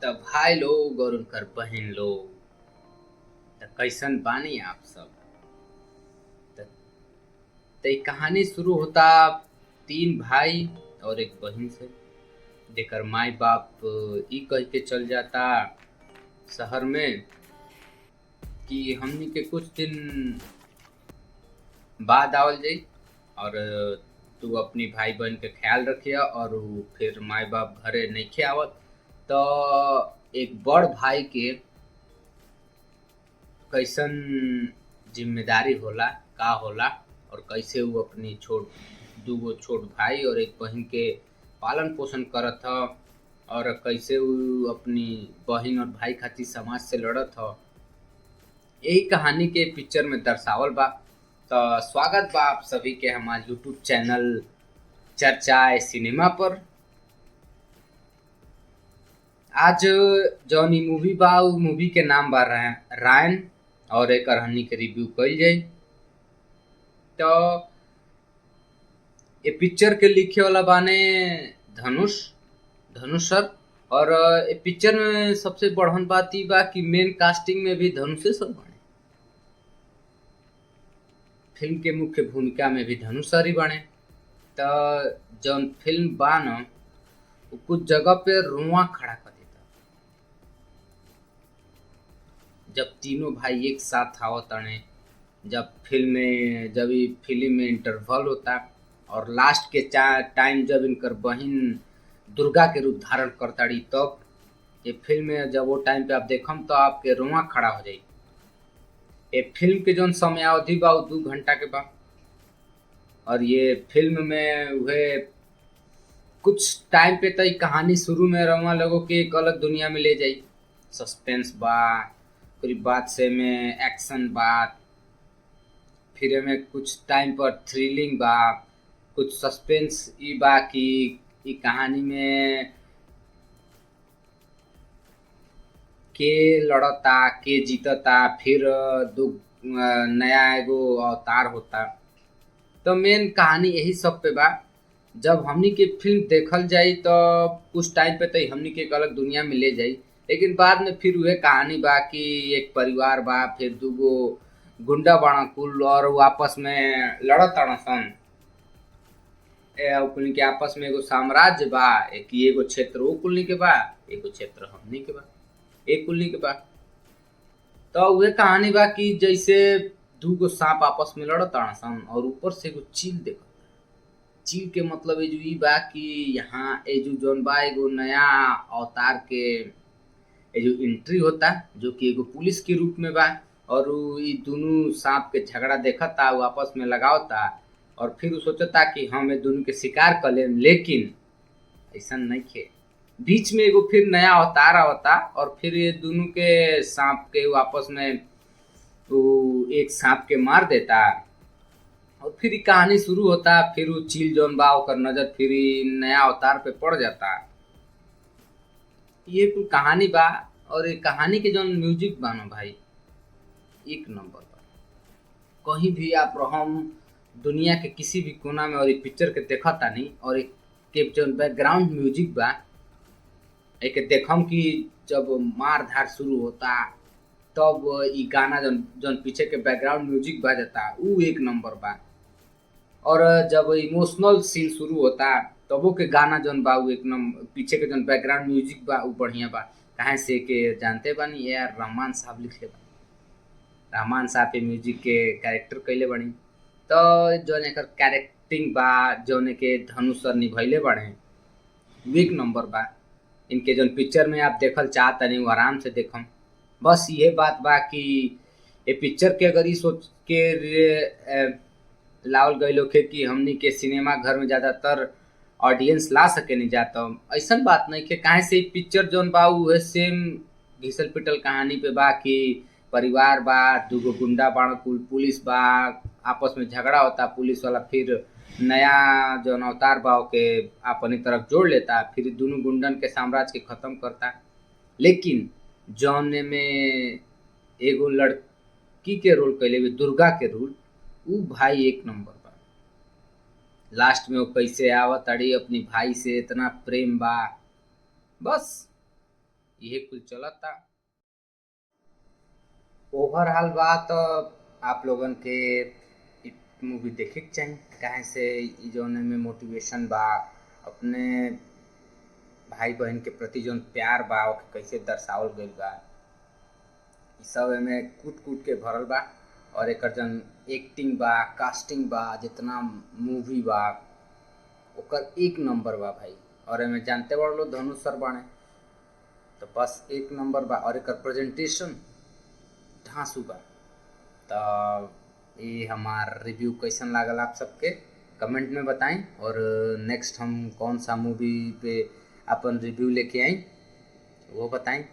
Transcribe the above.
त भाई लोग और उनकर बहन लोग त कैसन बानी आप सब। त त ई कहानी शुरू होता तीन भाई और एक बहन से, जेकर माई बाप ई कह के चल जाता शहर में कि हमनी के कुछ दिन बाद आवल जाई और तू अपनी भाई बहन के ख्याल रखिया। और फिर माई बाप घरे नइखे आवत तो एक बड़ भाई के कैसन जिम्मेदारी होला, का होला, और कैसे वो अपनी दूगो छोट भाई और एक बहन के पालन पोषण करत ह, और कैसे वो अपनी बहन और भाई खातिर समाज से लड़त ह। यही कहानी के पिक्चर में दर्शावल बा। तो स्वागत बा आप सभी के हमारे यूट्यूब चैनल चर्चाए सिनेमा पर। आज जौन ई मूवी बा उ मूवी के नाम बा रायन, और एक हमनी के रिव्यू कइल जाई। तो ये पिक्चर के लिखे वाला बाने धनुष धनुष सर। और ये पिक्चर में सबसे बढ़न बात ई बा कि मेन कास्टिंग में भी धनुषे सर बाने। फिल्म के मुख्य भूमिका में भी धनुष सर ही बाने। तो जौन फिल्म बा न उ कुछ जगह पे रुआ खड़ा कर देता जब तीनों भाई एक साथ आवताने। जब ये फिल्म में इंटरवल होता और लास्ट के टाइम जब इनकर बहन दुर्गा के रूप धारण करताड़ी, तब ये फिल्म में जब वो टाइम पे आप देखम तो आपके रुआ खड़ा हो जाई। ये फिल्म के जौन समयावधि बा 2 घंटा के बा। और ये फिल्म में वह कुछ टाइम पे तई कहानी शुरू में रहुआ लोगों के एक अलग दुनिया में ले जाई। सस्पेंस बा, फिर बात से में एक्शन बा, फिर में कुछ टाइम पर थ्रिलिंग बा, कुछ सस्पेंस ई बा कि ई कहानी में के लड़ता के जीतता, फिर दो नया एगो अवतार होता। तो मेन कहानी यही सब पे बा। जब हमनी के फिल्म देखल जाई तो कुछ टाइम पे तो हमनी के एक अलग दुनिया में ले जाई, लेकिन बाद में फिर वह कहानी बा कि एक परिवार बा, फिर दूगो गुंडा बाड़ा कुल और वो आपस में लड़त ताड़न सन। कुल के आपस में एगो साम्राज्य बा, एक एगो क्षेत्र वो कुल के बा, एगो क्षेत्र हमनी के बा, एक कुल के बा। तो वह कहानी बा कि जैसे दूगो सांप आपस में लड़त ताड़न सन और ऊपर से एगो चील देखत। चील के मतलब ये जो ई बा कि यहाँ ये जो जौन बा एगो नया अवतार के ये जो एंट्री होता, जो कि एगो पुलिस के रूप में बा। और ये दोनों सांप के झगड़ा देखता, वो आपस में लगावता और फिर वो सोचता कि हम ये दोनों के शिकार कर लें, लेकिन ऐसा नहीं खे। बीच में एगो फिर नया अवतार आवता और फिर ये दोनों के सांप के आपस में वो एक सांप के मार देता और फिर कहानी शुरू होता। फिर वो चील जौन बा ओकर नजर फिर नया अवतार पे पड़ जाता। ये कुल कहानी बा। और ये कहानी के जौन म्यूजिक बानो भाई एक नंबर बा। कहीं भी आप रहम दुनिया के किसी भी कोना में और ये पिक्चर के देखता नहीं, और एक के जौन बैकग्राउंड म्यूजिक बा एक देखम कि जब मार धार शुरू होता तब ई गाना जौन जौन पीछे के बैकग्राउंड म्यूजिक बजता ऊ एक नंबर बा। और जब इमोशनल सीन शुरू होता तबो के गाना जौन बा उ एक नंबर, पीछे के जौन बैकग्राउंड म्यूजिक बा उ बढ़िया बा। काहे से के जानते बानी यार रहमान साहब लिखले बा, रहमान साहब के म्यूजिक के कैरेक्टर कैले बनी। तो जौन एकर कैरेक्टिंग बा जौन के धनुष सर निभैले बड़े उ एक नंबर बा। इनके जौन पिक्चर में आप देखल चाहता नहीं वो आराम से देखम। बस ये बात बा कि ये पिक्चर के अगर ये सोच के लावल गई होखे कि हमनी के सिनेमा घर में ज़्यादातर ऑडियंस ला सके नहीं जाता, ऐसा बात नहीं के। काहे से पिक्चर जौन बा उहे सेम घिसल पिटल कहानी पे बा कि परिवार बा, दूगो गुंडा बाड़ कुल, पुलिस बा, आपस में झगड़ा होता, पुलिस वाला फिर नया जौन अवतार बा ओके अपनी तरफ जोड़ लेता, फिर दोनों गुंडन के साम्राज्य के खत्म करता। लेकिन जौन में एगो लड़की के रोल कैले हुए दुर्गा के रोल ऊ भाई एक नंबर बा। लास्ट में वो कैसे आवत अड़ी अपनी भाई से इतना प्रेम बा, बस यही कुल चलता। ओवरऑल बात आप लोगन के मूवी देखे के चाहिए, काहे से इ जौन में मोटिवेशन बा, अपने भाई बहन के प्रति जौन प्यार बा ओके कैसे दर्शावल गइल बा, इ सब एमे कूट कूट के भरल बा। और एकर जौन एक्टिंग बा, कास्टिंग बा, जितना मूवी बा ओकर एक नंबर बा भाई। और एमे जानते बड़ लो धनुष सर बाणे, तो बस एक नंबर बा। और एकर प्रेजेंटेशन धांसू बा। तो ये हमार रिव्यू कैसन लागल आप सबके कमेंट में बताएं। और नेक्स्ट हम कौन सा मूवी पे अपन रिव्यू लेके आएं वो बताएं।